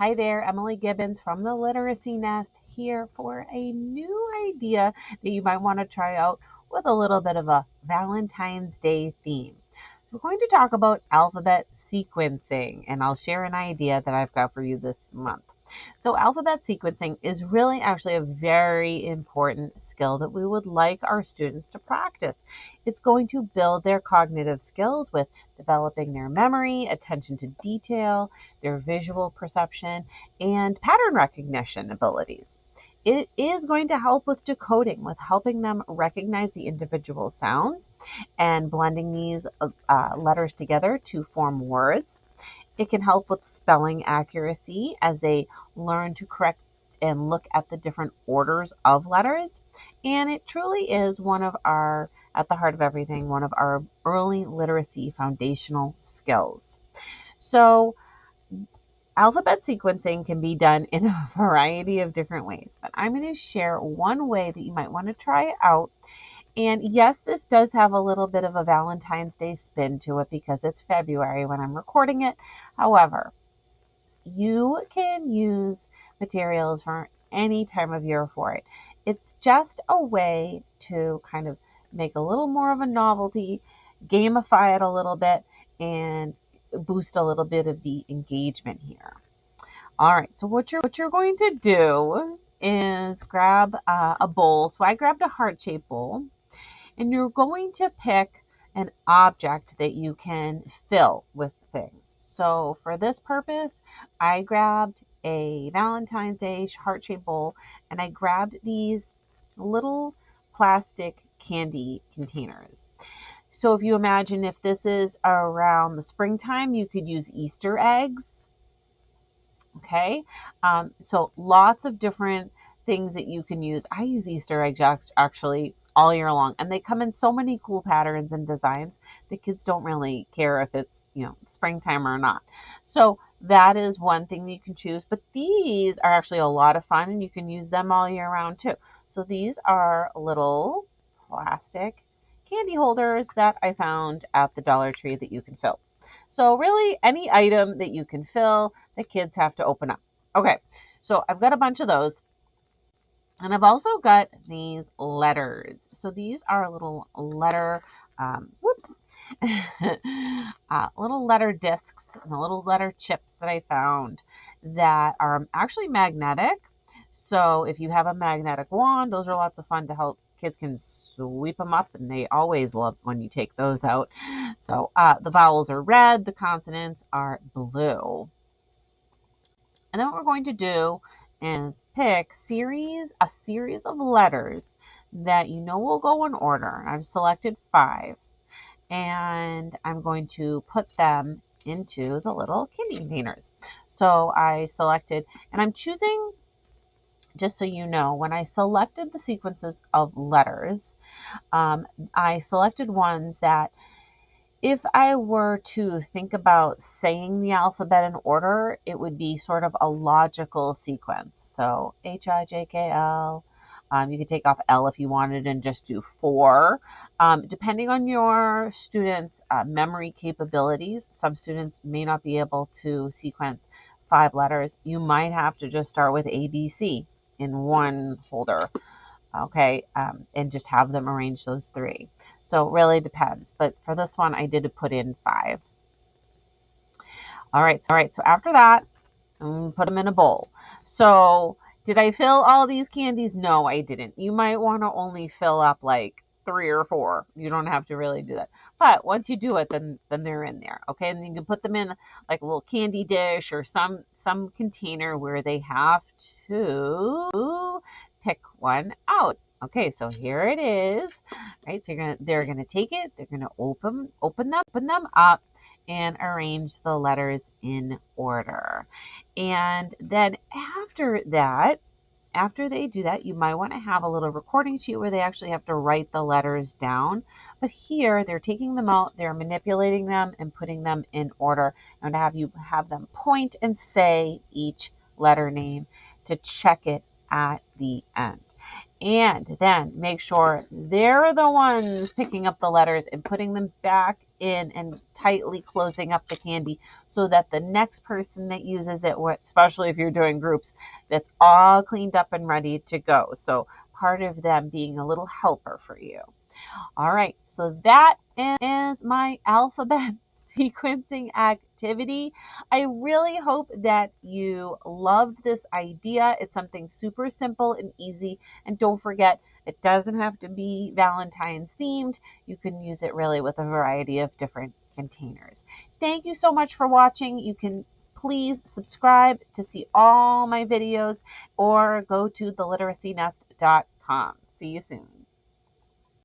Hi there, Emily Gibbons from the Literacy Nest here for a new idea that you might want to try out with a little bit of a Valentine's Day theme. We're going to talk about alphabet sequencing, and I'll share an idea that I've got for you this month. So, alphabet sequencing is really actually a very important skill that we would like our students to practice. It's going to build their cognitive skills with developing their memory, attention to detail, their visual perception, and pattern recognition abilities. It is going to help with decoding, with helping them recognize the individual sounds and blending these letters together to form words. It can help with spelling accuracy as they learn to correct and look at the different orders of letters. And it truly is at the heart of everything, one of our early literacy foundational skills. So, alphabet sequencing can be done in a variety of different ways, but I'm going to share one way that you might want to try it out. And yes, this does have a little bit of a Valentine's Day spin to it because it's February when I'm recording it. However, you can use materials for any time of year for it. It's just a way to kind of make a little more of a novelty, gamify it a little bit, and boost a little bit of the engagement here. All right, so what you're going to do is grab a bowl. So I grabbed a heart-shaped bowl, and you're going to pick an object that you can fill with things. So for this purpose, I grabbed a Valentine's Day heart-shaped bowl, and I grabbed these little plastic candy containers. So if you imagine if this is around the springtime, you could use Easter eggs. Okay, so lots of different things that you can use. I use Easter eggs actually all year long, and they come in so many cool patterns and designs. The kids don't really care if it's springtime or not. So that is one thing that you can choose, but these are actually a lot of fun, and you can use them all year round too. So these are little plastic candy holders that I found at the Dollar Tree that you can fill. So really any item that you can fill, the kids have to open up. Okay, so I've got a bunch of those. And I've also got these letters. So these are little letter, little letter discs and the little letter chips that I found that are actually magnetic. So if you have a magnetic wand, those are lots of fun to help. Kids can sweep them up, and they always love when you take those out. So the vowels are red, the consonants are blue. And then what we're going to do is pick a series of letters that will go in order. I've selected 5, and I'm going to put them into the little candy containers. So I selected, and I'm choosing, just so you know, when I selected the sequences of letters, I selected ones that if I were to think about saying the alphabet in order, it would be sort of a logical sequence. So H-I-J-K-L. You could take off L if you wanted and just do 4. Depending on your students' memory capabilities, some students may not be able to sequence 5 letters. You might have to just start with ABC in one folder. Okay, and just have them arrange those 3. So it really depends. But for this one, I did put in 5. All right. So after that, put them in a bowl. So did I fill all these candies? No, I didn't. You might want to only fill up like 3 or 4. You don't have to really do that. But once you do it, then they're in there. Okay, and you can put them in like a little candy dish or some container where they have to pick one out. Okay, so here it is. Right, so they're gonna take it. They're gonna open them up and arrange the letters in order. And then after they do that, you might want to have a little recording sheet where they actually have to write the letters down. But here, they're taking them out, they're manipulating them and putting them in order. And to have them point and say each letter name to check it at the end. And then make sure they're the ones picking up the letters and putting them back in and tightly closing up the candy so that the next person that uses it, especially if you're doing groups, that's all cleaned up and ready to go. So part of them being a little helper for you. All right, so that is my alphabet sequencing activity. I really hope that you loved this idea. It's something super simple and easy. And don't forget, it doesn't have to be Valentine's themed. You can use it really with a variety of different containers. Thank you so much for watching. You can please subscribe to see all my videos or go to theliteracynest.com. See you soon.